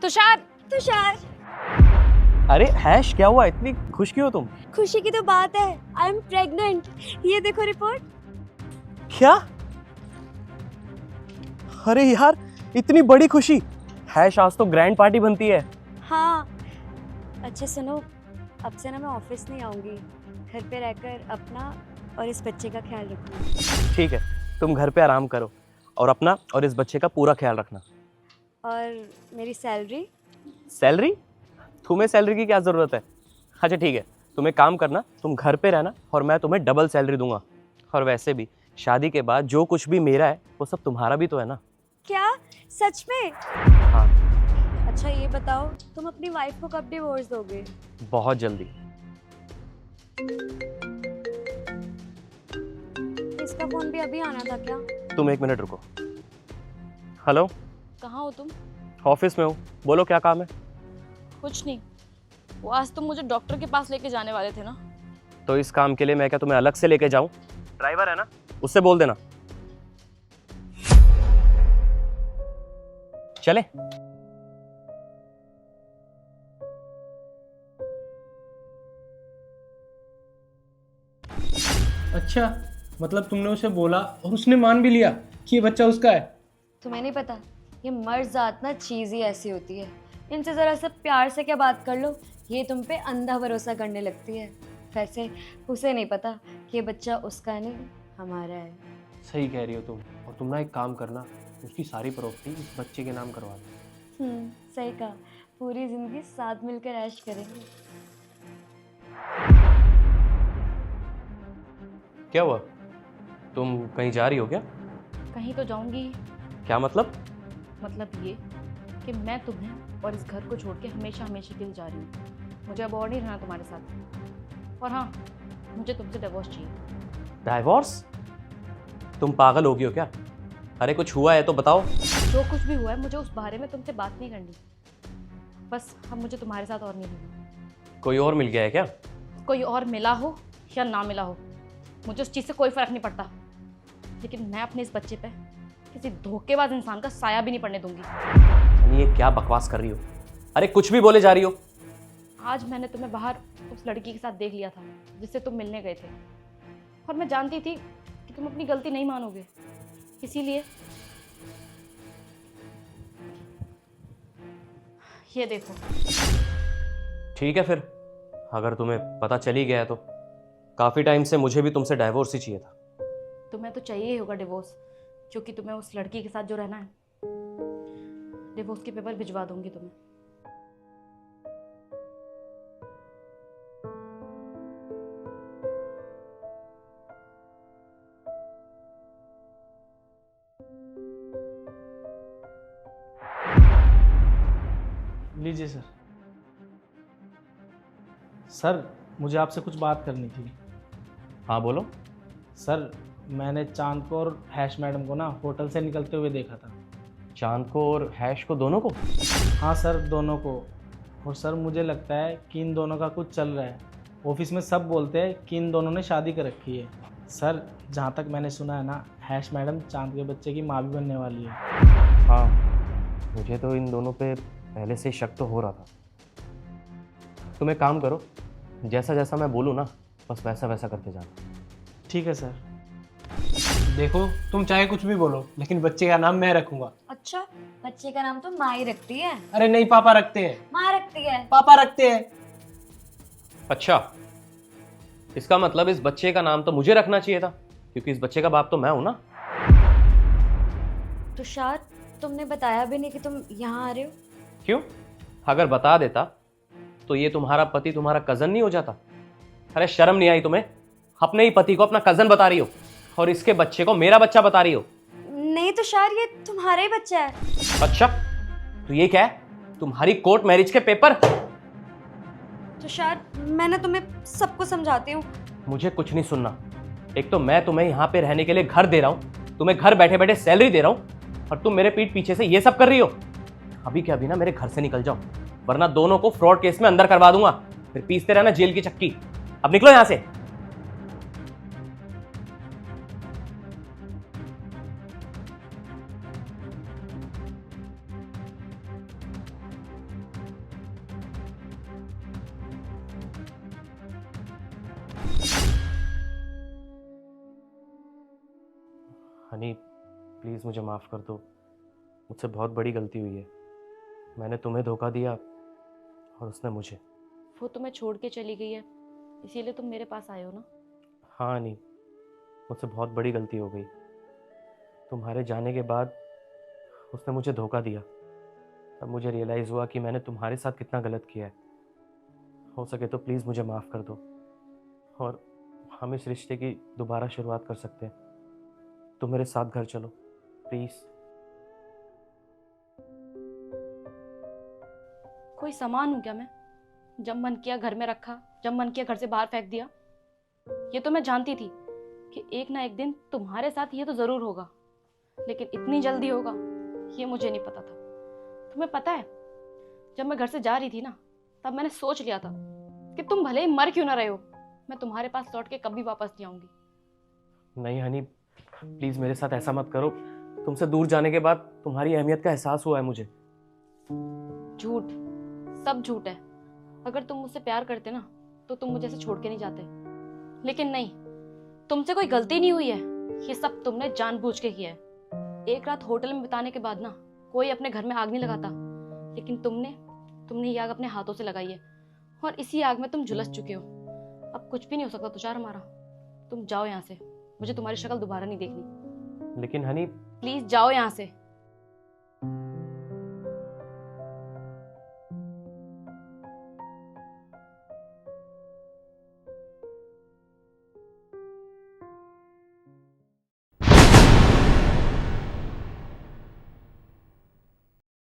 तुषार। तुषार, अरे हैश, क्या हुआ? इतनी खुश क्यों हो तुम? खुशी की तो बात है, आई एम प्रेग्नेंट। ये देखो रिपोर्ट। क्या? अरे यार, इतनी बड़ी खुशी! हैश, आज तो ग्रैंड पार्टी बनती है। हाँ, अच्छा सुनो, अब से ना मैं ऑफिस नहीं आऊंगी, घर पे रहकर अपना और इस बच्चे का ख्याल रखूंगी। ठीक है, तुम घर पे आराम करो और अपना और इस बच्चे का पूरा ख्याल रखना। और मेरी सैलरी? सैलरी? तुम्हें सैलरी की क्या ज़रूरत है? अच्छा ठीक है, तुम एक काम करना, तुम घर पे रहना और मैं तुम्हें डबल सैलरी दूंगा। और वैसे भी शादी के बाद जो कुछ भी मेरा है वो सब तुम्हारा भी तो है ना। क्या सच में? हाँ, अच्छा ये बताओ, तुम अपनी वाइफ को कब डिवोर्स दोगे? बहुत जल्दी। इसका फोन भी अभी आना था क्या? तुम एक मिनट रुको। हेलो, कहाँ हो तुम? ऑफिस में हूँ, बोलो क्या काम है? कुछ नहीं, वो आज तुम मुझे डॉक्टर के पास लेके जाने वाले थे ना। तो इस काम के लिए मैं क्या तुम्हें अलग से लेके जाऊं? ड्राइवर है ना, उससे बोल देना। चले। अच्छा, मतलब तुमने उसे बोला और उसने मान भी लिया कि ये बच्चा उसका है? तुम्हें नहीं पता, ये मर्द जात ना चीज ही ऐसी होती है। इनसे जरा सा प्यार से क्या बात कर लो, ये तुम पे अंधा भरोसा करने लगती है। वैसे उसे नहीं पता कि ये बच्चा उसका नहीं हमारा है। सही कह रही हो तुम। और तुम ना एक काम करना, उसकी सारी प्रॉपर्टी इस बच्चे के नाम करवा दो। सही कहा, पूरी जिंदगी साथ मिलकर ऐश करेंगे। क्या हुआ? तुम कहीं जा रही हो क्या? कहीं तो जाऊंगी। क्या मतलब? मतलब ये कि मैं तुम्हें और इस घर को छोड़ के हमेशा हमेशा के लिए जा रही हूँ। मुझे अब और नहीं रहना तुम्हारे साथ। और हाँ, मुझे तुमसे डिवोर्स चाहिए। डाइवोर्स? तुम पागल हो गई हो क्या? अरे कुछ हुआ है तो बताओ। जो कुछ भी हुआ है, मुझे उस बारे में तुमसे बात नहीं करनी। बस अब मुझे तुम्हारे साथ और नहीं रहना। कोई और मिल गया है क्या? कोई और मिला हो या ना मिला हो, मुझे उस चीज़ से कोई फ़र्क नहीं पड़ता। लेकिन मैं अपने इस बच्चे पे किसी धोखेबाज इंसान का साया भी नहीं पड़ने दूंगी। ये क्या बकवास कर रही हो? अरे कुछ भी बोले जा रही हो। आज मैंने तुम्हें बाहर उस लड़की के साथ देख लिया था जिससे तुम मिलने गए थे, और मैं जानती थी कि तुम अपनी गलती नहीं मानोगे। इसीलिए ये देखो। ठीक है फिर, अगर तुम्हें पता चल ही गया है तो काफ़ी टाइम से मुझे भी तुमसे डाइवोर्स ही चाहिए था। तुम्हें तो चाहिए ही होगा डिवोर्स, क्योंकि तुम्हें उस लड़की के साथ जो रहना है। डिवोर्स के पेपर भिजवा दूंगी तुम्हें। लीजिए सर। सर, मुझे आपसे कुछ बात करनी थी। हाँ बोलो। सर, मैंने चांद को और हैश मैडम को ना होटल से निकलते हुए देखा था। चांद को और हैश को, दोनों को? हाँ सर, दोनों को। और सर मुझे लगता है कि इन दोनों का कुछ चल रहा है। ऑफिस में सब बोलते हैं कि इन दोनों ने शादी कर रखी है। सर, जहाँ तक मैंने सुना है ना, हैश मैडम चांद के बच्चे की माँ भी बनने वाली है। हाँ, मुझे तो इन दोनों पे पहले से शक तो हो रहा था। तुम एक काम करो, जैसा जैसा मैं बोलूँ ना, बस वैसा वैसा करते जाना। ठीक है सर। देखो, तुम चाहे कुछ भी बोलो, लेकिन बच्चे का नाम मैं रखूंगा। अच्छा, बच्चे का नाम तो माँ ही रखती है। अरे नहीं, पापा रखते हैं। माँ रखती है। पापा रखते हैं। अच्छा, इसका मतलब इस बच्चे का नाम तो मुझे रखना चाहिए था, क्योंकि इस बच्चे का बाप तो मैं हूं ना। तुषार, तुमने बताया भी नहीं कि तुम यहाँ आ रहे हो। क्यों? अगर बता देता तो ये तुम्हारा पति तुम्हारा कजन नहीं हो जाता? अरे शर्म नहीं आई तुम्हें? अपने ही पति को अपना कजन बता रही हो और इसके बच्चे को मेरा बच्चा बता रही हो। नहीं तुषार, ये तुम्हारा ही बच्चा है। अच्छा, तो ये क्या है? तुम्हारी कोर्ट मैरिज के पेपर? तुषार, मैं ना तुम्हें सबको समझाती हूँ। मुझे कुछ नहीं सुनना। एक तो मैं तुम्हें यहाँ पे रहने के लिए घर दे रहा हूँ, तुम्हें घर बैठे बैठे सैलरी दे रहा हूँ, और तुम मेरे पीठ पीछे से ये सब कर रही हो। अभी के अभी ना मेरे घर से निकल जाओ, वरना दोनों को फ्रॉड केस में अंदर करवा दूंगा। फिर पीसते रहना जेल की चक्की। अब निकलो यहाँ से। हनी प्लीज़ मुझे माफ़ कर दो, मुझसे बहुत बड़ी गलती हुई है। मैंने तुम्हें धोखा दिया और उसने मुझे। वो तुम्हें छोड़ के चली गई है, इसीलिए तुम मेरे पास आए हो ना। हाँ हनी, मुझसे बहुत बड़ी गलती हो गई। तुम्हारे जाने के बाद उसने मुझे धोखा दिया। तब मुझे रियलाइज़ हुआ कि मैंने तुम्हारे साथ कितना गलत किया है। हो सके तो प्लीज़ मुझे माफ़ कर दो और हम इस रिश्ते की दोबारा शुरुआत कर सकते हैं। तुम मेरे साथ घर चलो प्लीज़। कोई सामान हूँ क्या मैं? जब मन किया घर में रखा, जब मन किया घर से बाहर फेंक दिया। ये तो मैं जानती थी कि एक ना एक दिन तुम्हारे साथ ये तो जरूर होगा, लेकिन इतनी जल्दी होगा ये मुझे नहीं पता था। तुम्हें पता है, जब मैं घर से जा रही थी ना, तब मैंने सोच लिया था कि तुम भले ही मर क्यों ना रहे हो, मैं तुम्हारे पास लौट के कभी वापस नहीं आऊंगी। नहीं हनी, प्लीज़ मेरे साथ ऐसा मत करो। तुमसे दूर जाने के बाद तुम्हारी अहमियत का एहसास हुआ है मुझे। झूठ, सब झूठ है। अगर तुम मुझसे प्यार करते ना तो तुम मुझे ऐसे छोड़ के नहीं जाते, लेकिन नहीं, तुमसे कोई गलती नहीं हुई है, ये सब तुमने जानबूझ के किया है। एक रात होटल में बिताने के बाद ना कोई अपने घर में आग नहीं लगाता, लेकिन तुमने ये आग अपने हाथों से लगाई है और इसी आग में तुम झुलस चुके हो। अब कुछ भी नहीं हो सकता तुषार हमारा। तुम जाओ यहाँ से, मुझे तुम्हारी शक्ल दोबारा नहीं देखनी। लेकिन हनी, प्लीज जाओ यहाँ से।